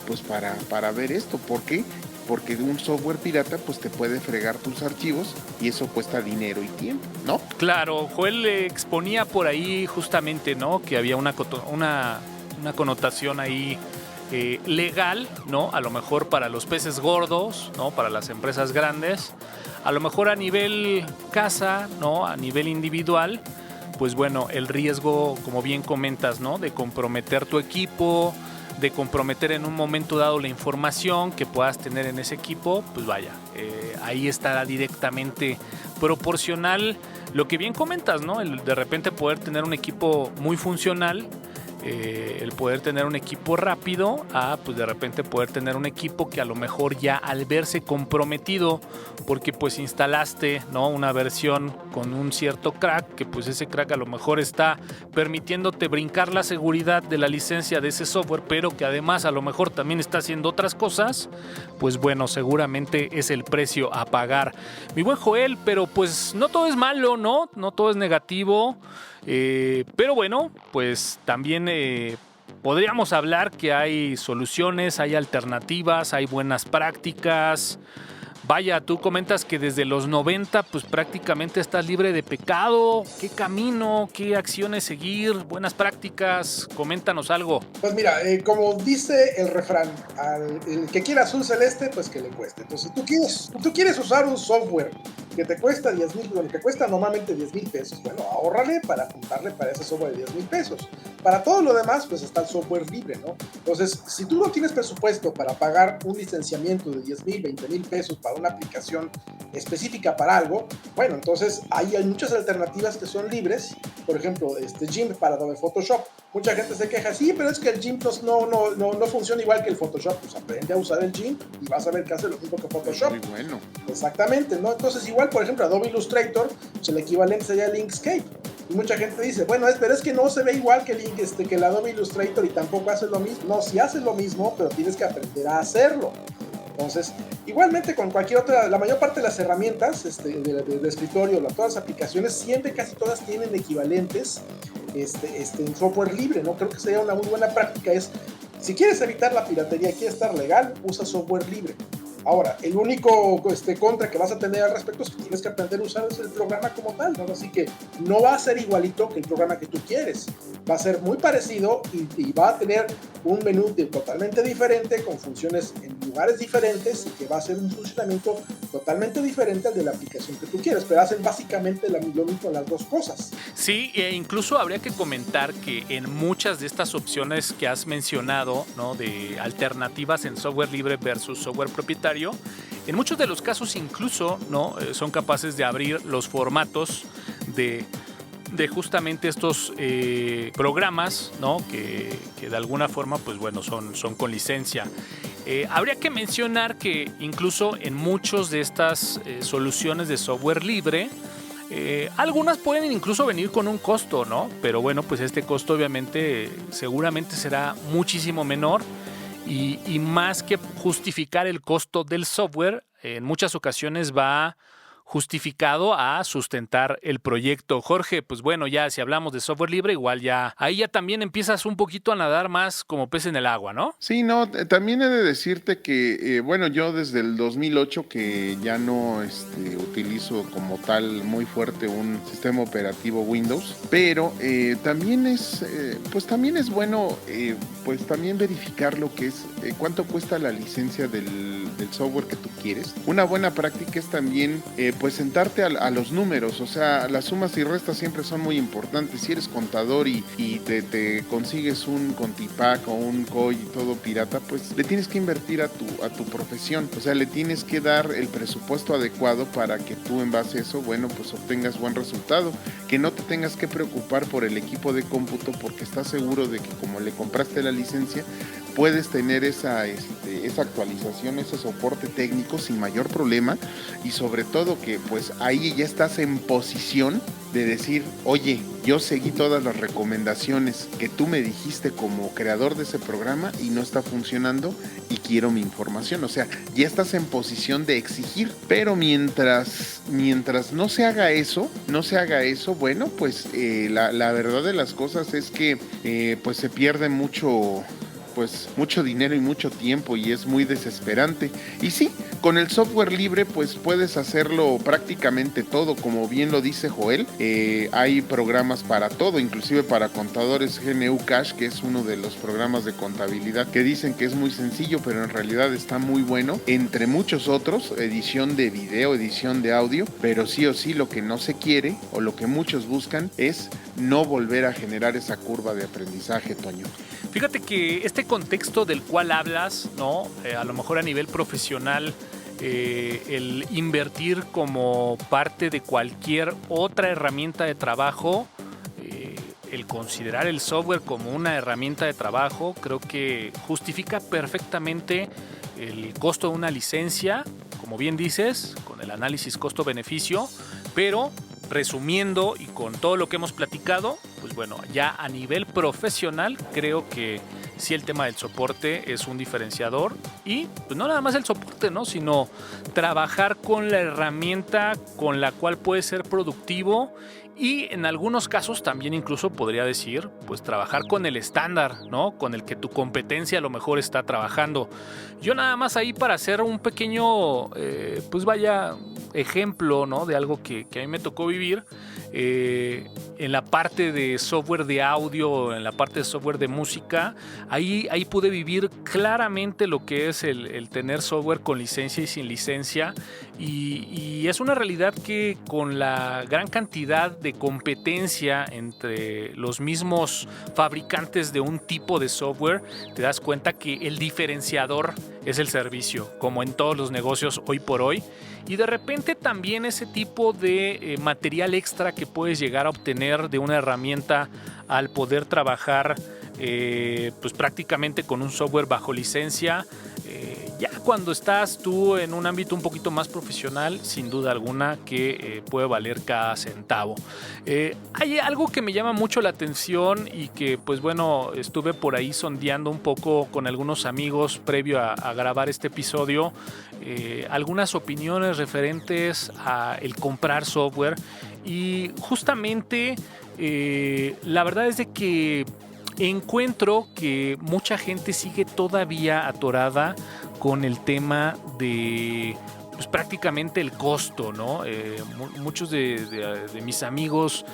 S3: Pues para ver esto. ¿Por qué? Porque de un software pirata pues te puede fregar tus archivos y eso cuesta dinero y tiempo, ¿no?
S2: Claro, Joel exponía por ahí justamente, ¿no?, que había una connotación ahí legal, ¿no? A lo mejor para los peces gordos, ¿no?, para las empresas grandes, a lo mejor a nivel casa, ¿no?, a nivel individual, pues bueno, el riesgo, como bien comentas, ¿no? De comprometer tu equipo, de comprometer en un momento dado la información que puedas tener en ese equipo, pues vaya, ahí estará directamente proporcional lo que bien comentas, ¿no? El de repente poder tener un equipo muy funcional, el poder tener un equipo rápido, pues de repente poder tener un equipo que a lo mejor ya al verse comprometido porque pues instalaste, ¿no? Una versión con un cierto crack, que pues ese crack a lo mejor está permitiéndote brincar la seguridad de la licencia de ese software, pero que además a lo mejor también está haciendo otras cosas, pues bueno, seguramente es el precio a pagar. Mi buen Joel, pero pues no todo es malo, ¿no? No todo es negativo. Pero bueno, pues también podríamos hablar que hay soluciones, hay alternativas, hay buenas prácticas. Vaya, tú comentas que desde los 90 pues prácticamente estás libre de pecado. ¿Qué camino, qué acciones seguir, buenas prácticas? Coméntanos algo.
S4: Pues mira, como dice el refrán, el que quiera azul celeste, pues que le cueste. Entonces, si tú quieres usar un software que te cuesta 10,000, bueno, que cuesta normalmente 10,000 pesos, bueno, ahórrale para juntarle para ese software de 10,000 pesos. Para todo lo demás, pues está el software libre, ¿no? Entonces, si tú no tienes presupuesto para pagar un licenciamiento de 10,000, 20,000 pesos para una aplicación específica para algo, bueno, entonces ahí hay muchas alternativas que son libres. Por ejemplo, GIMP para Adobe Photoshop. Mucha gente se queja, sí, pero es que el GIMP no funciona igual que el Photoshop. Pues aprende a usar el GIMP y vas a ver que hace lo mismo que Photoshop.
S3: Muy bueno.
S4: Exactamente, ¿no? Entonces, igual, por ejemplo, Adobe Illustrator, pues el equivalente sería el Inkscape. Y mucha gente dice, bueno, pero es que no se ve igual que el Adobe Illustrator y tampoco hace lo mismo. No, sí hace lo mismo, pero tienes que aprender a hacerlo. Entonces, igualmente con cualquier otra, la mayor parte de las herramientas de escritorio, todas las aplicaciones, siempre casi todas tienen equivalentes en software libre, ¿no? Creo que sería una muy buena práctica si quieres evitar la piratería, quieres estar legal, usa software libre. Ahora, el único contra que vas a tener al respecto es que tienes que aprender a usar el programa como tal, ¿no? Así que no va a ser igualito que el programa que tú quieres. Va a ser muy parecido y va a tener un menú totalmente diferente, con funciones en lugares diferentes y que va a ser un funcionamiento totalmente diferente al de la aplicación que tú quieres, pero hacen básicamente lo mismo en las dos cosas.
S2: Sí, e incluso habría que comentar que en muchas de estas opciones que has mencionado, ¿no? De alternativas en software libre versus software propietario, en muchos de los casos incluso, ¿no? Son capaces de abrir los formatos de justamente estos programas, ¿no? Que de alguna forma, pues bueno, son con licencia. Habría que mencionar que incluso en muchas de estas soluciones de software libre, algunas pueden incluso venir con un costo, ¿no? Pero bueno, pues este costo obviamente seguramente será muchísimo menor y más que justificar el costo del software, en muchas ocasiones va justificado a sustentar el proyecto. Jorge, pues bueno, ya si hablamos de software libre, igual ya, ahí ya también empiezas un poquito a nadar más como pez en el agua, ¿no?
S3: Sí, no, también he de decirte que, bueno, yo desde el 2008 que ya no utilizo como tal muy fuerte un sistema operativo Windows, pero también es bueno, pues también verificar lo que es, cuánto cuesta la licencia del software que tú quieres. Una buena práctica es también pues sentarte a los números, o sea, las sumas y restas siempre son muy importantes. Si eres contador y te consigues un Contipac o un COI y todo pirata, pues le tienes que invertir a tu profesión, o sea, le tienes que dar el presupuesto adecuado para que tú en base a eso, bueno, pues obtengas buen resultado, que no te tengas que preocupar por el equipo de cómputo porque estás seguro de que como le compraste la licencia, puedes tener esa actualización, ese soporte técnico sin mayor problema y sobre todo que pues ahí ya estás en posición de decir, oye, yo seguí todas las recomendaciones que tú me dijiste como creador de ese programa y no está funcionando y quiero mi información. O sea, ya estás en posición de exigir, pero mientras no se haga eso, bueno, pues la verdad de las cosas es que pues se pierde mucho pues mucho dinero y mucho tiempo y es muy desesperante. Y sí, con el software libre pues puedes hacerlo prácticamente todo, como bien lo dice Joel. Hay programas para todo, inclusive para contadores. GNU Cash, que es uno de los programas de contabilidad que dicen que es muy sencillo, pero en realidad está muy bueno, entre muchos otros, edición de video, edición de audio, pero sí o sí lo que no se quiere o lo que muchos buscan es no volver a generar esa curva de aprendizaje, Toño.
S2: Fíjate que este contexto del cual hablas, ¿no? A lo mejor a nivel profesional, el invertir como parte de cualquier otra herramienta de trabajo, el considerar el software como una herramienta de trabajo, creo que justifica perfectamente el costo de una licencia, como bien dices, con el análisis costo-beneficio, pero resumiendo y con todo lo que hemos platicado, pues bueno, ya a nivel profesional creo que sí el tema del soporte es un diferenciador y pues no nada más el soporte, ¿no? Sino trabajar con la herramienta con la cual puedes ser productivo y en algunos casos también incluso podría decir, pues trabajar con el estándar, ¿no? Con el que tu competencia a lo mejor está trabajando. Yo nada más ahí para hacer un pequeño, pues vaya, ejemplo, ¿no? De algo que a mí me tocó vivir. En la parte de software de audio, en la parte de software de música, ahí pude vivir claramente lo que es el tener software con licencia y sin licencia, y es una realidad que con la gran cantidad de competencia entre los mismos fabricantes de un tipo de software, te das cuenta que el diferenciador es el servicio, como en todos los negocios hoy por hoy. Y de repente también ese tipo de material extra que puedes llegar a obtener de una herramienta al poder trabajar pues prácticamente con un software bajo licencia. Ya cuando estás tú en un ámbito un poquito más profesional, sin duda alguna que puede valer cada centavo. Hay algo que me llama mucho la atención y que pues bueno, estuve por ahí sondeando un poco con algunos amigos previo a grabar este episodio, algunas opiniones referentes a el comprar software, y justamente la verdad es de que encuentro que mucha gente sigue todavía atorada con el tema de pues prácticamente el costo, ¿no? Muchos de mis amigos,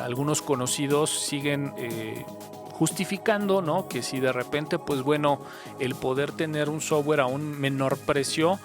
S2: algunos conocidos siguen justificando, ¿no? Que si de repente, pues bueno, el poder tener un software a un menor precio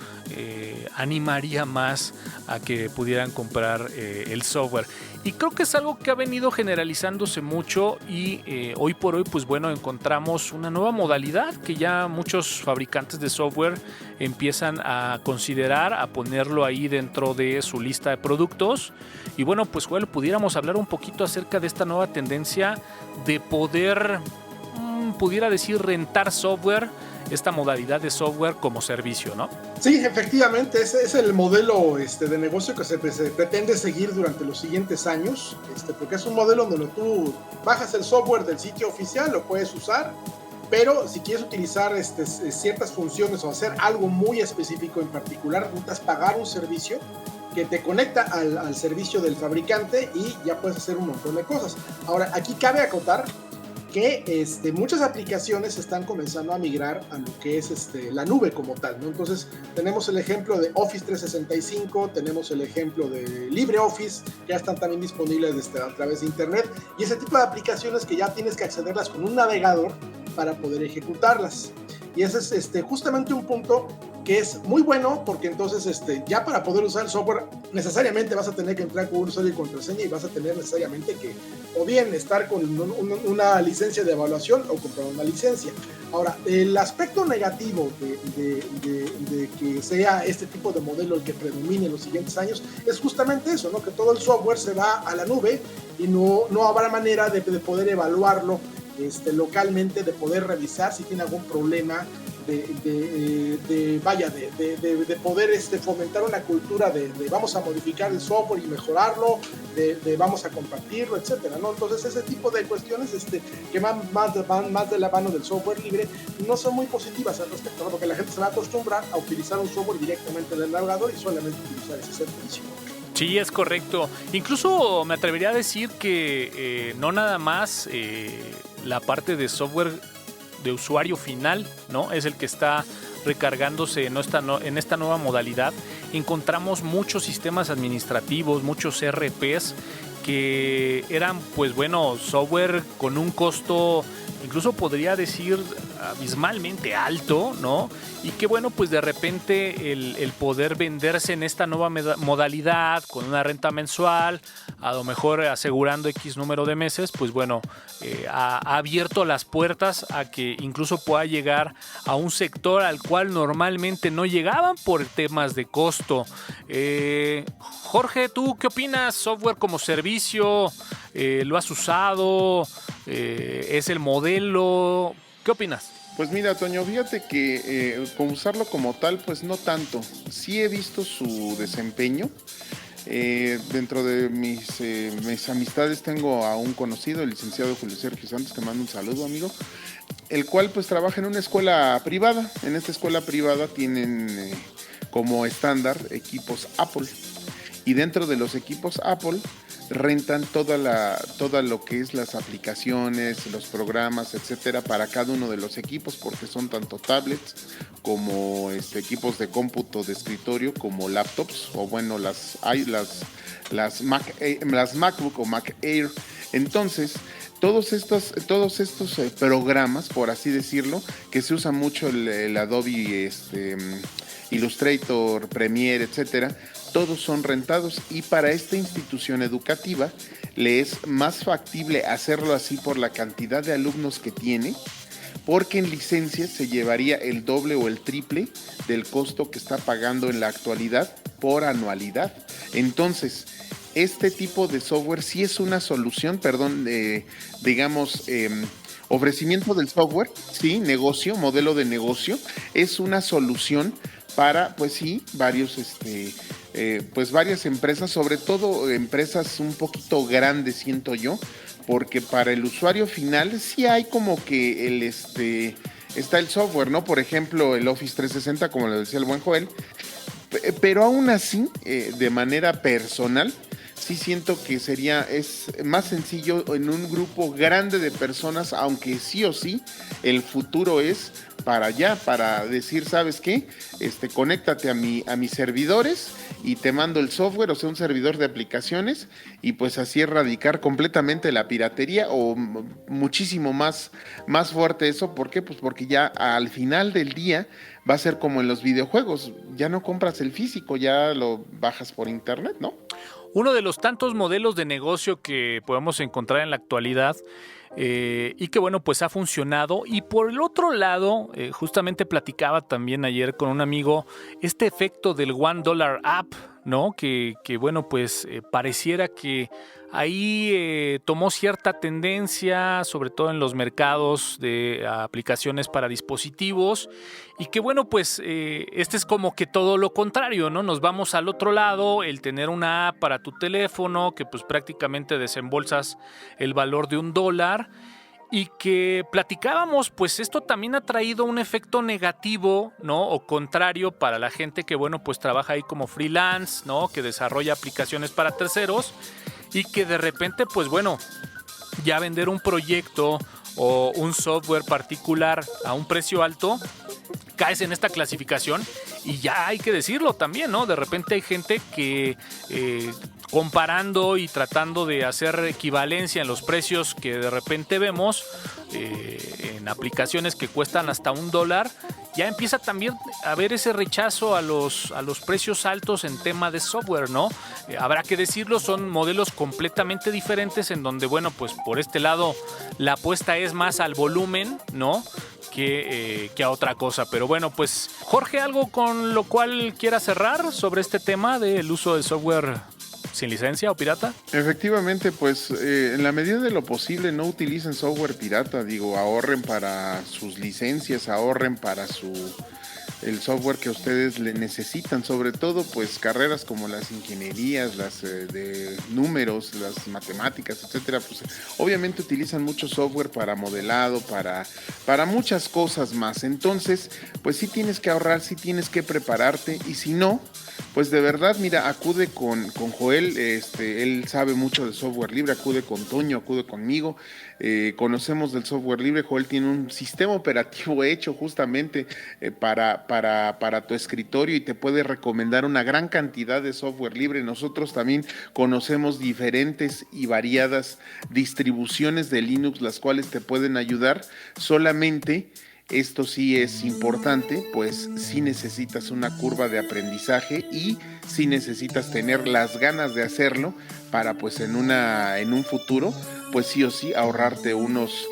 S2: animaría más a que pudieran comprar el software. Y creo que es algo que ha venido generalizándose mucho y hoy por hoy, pues bueno, encontramos una nueva modalidad que ya muchos fabricantes de software empiezan a considerar, a ponerlo ahí dentro de su lista de productos. Y bueno, pues Joel, pudiéramos hablar un poquito acerca de esta nueva tendencia de poder, pudiera decir, rentar software, esta modalidad de software como servicio, ¿no?
S4: Sí, efectivamente, ese es el modelo de negocio que se pretende seguir durante los siguientes años, porque es un modelo donde tú bajas el software del sitio oficial, lo puedes usar, pero si quieres utilizar ciertas funciones o hacer algo muy específico en particular, necesitas pagar un servicio que te conecta al servicio del fabricante y ya puedes hacer un montón de cosas. Ahora, aquí cabe acotar que muchas aplicaciones están comenzando a migrar a lo que es la nube como tal, ¿no? Entonces tenemos el ejemplo de Office 365, tenemos el ejemplo de LibreOffice, que ya están también disponibles a través de internet, y ese tipo de aplicaciones que ya tienes que accederlas con un navegador para poder ejecutarlas. Y ese es justamente un punto que es muy bueno, porque entonces ya para poder usar el software necesariamente vas a tener que entrar con un usuario y contraseña, y vas a tener necesariamente que o bien estar con una licencia de evaluación o comprar una licencia. Ahora, el aspecto negativo de que sea este tipo de modelo el que predomine en los siguientes años es justamente eso, ¿no? Que todo el software se va a la nube y no habrá manera de poder evaluarlo localmente, de poder revisar si tiene algún problema, de poder fomentar una cultura de vamos a modificar el software y mejorarlo, de vamos a compartirlo, etcétera, ¿no? Entonces ese tipo de cuestiones que van más de la mano del software libre no son muy positivas al respecto, ¿no? Porque la gente se va a acostumbrar a utilizar un software directamente del navegador y solamente utilizar ese servicio.
S2: Sí, es correcto. Incluso me atrevería a decir que no nada más la parte de software de usuario final, ¿no? Es el que está recargándose en esta nueva modalidad. Encontramos muchos sistemas administrativos, muchos ERPs que eran, pues bueno, software con un costo, incluso podría decir abismalmente alto, ¿no? Y que bueno, pues de repente el poder venderse en esta nueva modalidad con una renta mensual, a lo mejor asegurando X número de meses, pues bueno, ha abierto las puertas a que incluso pueda llegar a un sector al cual normalmente no llegaban por temas de costo. Jorge, ¿tú qué opinas? ¿Software como servicio? ¿Lo has usado? ¿Es el modelo? ¿Qué opinas?
S3: Pues mira, Toño, fíjate que con usarlo como tal, pues no tanto. Sí he visto su desempeño. Dentro de mis amistades tengo a un conocido, el licenciado Julio Sergio Santos, te mando un saludo, amigo, el cual pues trabaja en una escuela privada. En esta escuela privada tienen como estándar equipos Apple, y dentro de los equipos Apple rentan toda lo que es las aplicaciones, los programas, etcétera, para cada uno de los equipos, porque son tanto tablets como equipos de cómputo de escritorio, como laptops, o bueno, las MacBook o Mac Air. Entonces, todos estos programas, por así decirlo, que se usa mucho el Adobe Illustrator, Premiere, etcétera, todos son rentados, y para esta institución educativa le es más factible hacerlo así por la cantidad de alumnos que tiene, porque en licencias se llevaría el doble o el triple del costo que está pagando en la actualidad por anualidad. Entonces, este tipo de software sí es una solución, ofrecimiento del software, sí, negocio, modelo de negocio, es una solución para, pues sí, varias empresas, sobre todo empresas un poquito grandes, siento yo, porque para el usuario final sí hay como que está el software, ¿no? Por ejemplo, el Office 360, como le decía el buen Joel, pero aún así, de manera personal, sí siento que es más sencillo en un grupo grande de personas, aunque sí o sí el futuro es para allá, para decir, ¿sabes qué? Conéctate a mis servidores y te mando el software, o sea, un servidor de aplicaciones, y pues así erradicar completamente la piratería, o muchísimo más fuerte eso. ¿Por qué? Pues porque ya al final del día va a ser como en los videojuegos, ya no compras el físico, ya lo bajas por internet, ¿no?
S2: Uno de los tantos modelos de negocio que podemos encontrar en la actualidad, y que bueno, pues ha funcionado. Y por el otro lado, justamente platicaba también ayer con un amigo este efecto del $1 app, ¿no? Que bueno, pues pareciera que ahí tomó cierta tendencia, sobre todo en los mercados de aplicaciones para dispositivos, y que bueno, pues este es como que todo lo contrario, ¿no? Nos vamos al otro lado, el tener una app para tu teléfono que pues prácticamente desembolsas el valor de $1, y que platicábamos, pues esto también ha traído un efecto negativo, ¿no? O contrario para la gente que bueno, pues trabaja ahí como freelance, ¿no? Que desarrolla aplicaciones para terceros, y que de repente, pues bueno, ya vender un proyecto o un software particular a un precio alto, caes en esta clasificación. Y ya hay que decirlo también, ¿no? De repente hay gente que comparando y tratando de hacer equivalencia en los precios que de repente vemos en aplicaciones que cuestan hasta $1, ya empieza también a haber ese rechazo a los precios altos en tema de software, ¿no? Habrá que decirlo, son modelos completamente diferentes, en donde, bueno, pues por este lado la apuesta es más al volumen, ¿no? Que a otra cosa. Pero bueno, pues Jorge, ¿algo con lo cual quiera cerrar sobre este tema del uso de software sin licencia o pirata?
S3: Efectivamente, pues en la medida de lo posible no utilicen software pirata, ahorren para sus licencias, ahorren para el software que ustedes le necesitan, sobre todo pues carreras como las ingenierías, las de números, las matemáticas, etcétera, pues obviamente utilizan mucho software para modelado, para muchas cosas más. Entonces, pues sí tienes que ahorrar, sí tienes que prepararte, y si no, pues de verdad, mira, acude con Joel, él sabe mucho de software libre, acude con Toño, acude conmigo, conocemos del software libre. Joel tiene un sistema operativo hecho justamente para tu escritorio y te puede recomendar una gran cantidad de software libre. Nosotros también conocemos diferentes y variadas distribuciones de Linux, las cuales te pueden ayudar. Solamente esto sí es importante, pues sí necesitas una curva de aprendizaje y sí necesitas tener las ganas de hacerlo para pues en un futuro, pues sí o sí ahorrarte unos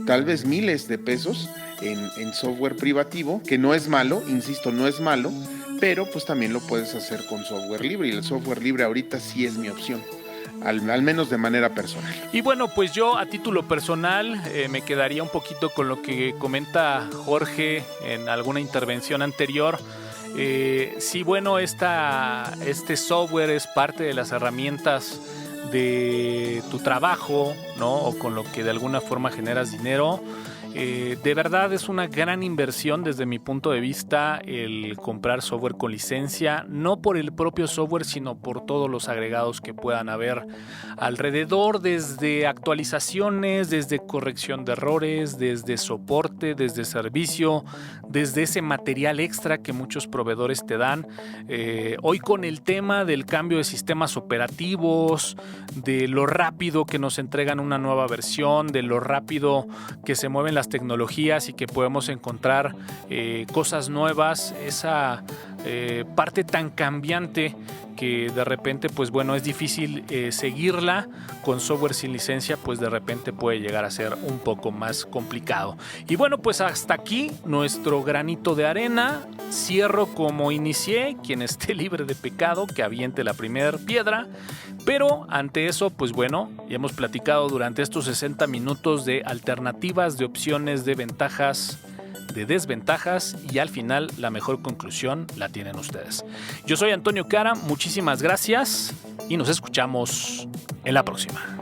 S3: tal vez miles de pesos en software privativo, que no es malo, insisto, no es malo, pero pues también lo puedes hacer con software libre, y el software libre ahorita sí es mi opción. Al menos de manera personal.
S2: Y bueno, pues yo a título personal me quedaría un poquito con lo que comenta Jorge en alguna intervención anterior. Sí, bueno, este software es parte de las herramientas de tu trabajo, ¿no? O con lo que de alguna forma generas dinero. De verdad es una gran inversión desde mi punto de vista el comprar software con licencia, no por el propio software, sino por todos los agregados que puedan haber alrededor, desde actualizaciones, desde corrección de errores, desde soporte, desde servicio, desde ese material extra que muchos proveedores te dan. Hoy con el tema del cambio de sistemas operativos, de lo rápido que nos entregan una nueva versión, de lo rápido que se mueven las tecnologías y que podemos encontrar cosas nuevas, esa parte tan cambiante que de repente pues bueno es difícil seguirla con software sin licencia, pues de repente puede llegar a ser un poco más complicado. Y bueno, pues hasta aquí nuestro granito de arena. Cierro como inicié: quien esté libre de pecado que aviente la primera piedra. Pero ante eso, pues bueno, ya hemos platicado durante estos 60 minutos de alternativas, de opciones, de ventajas, de desventajas, y al final la mejor conclusión la tienen ustedes. Yo soy Antonio Cara, muchísimas gracias y nos escuchamos en la próxima.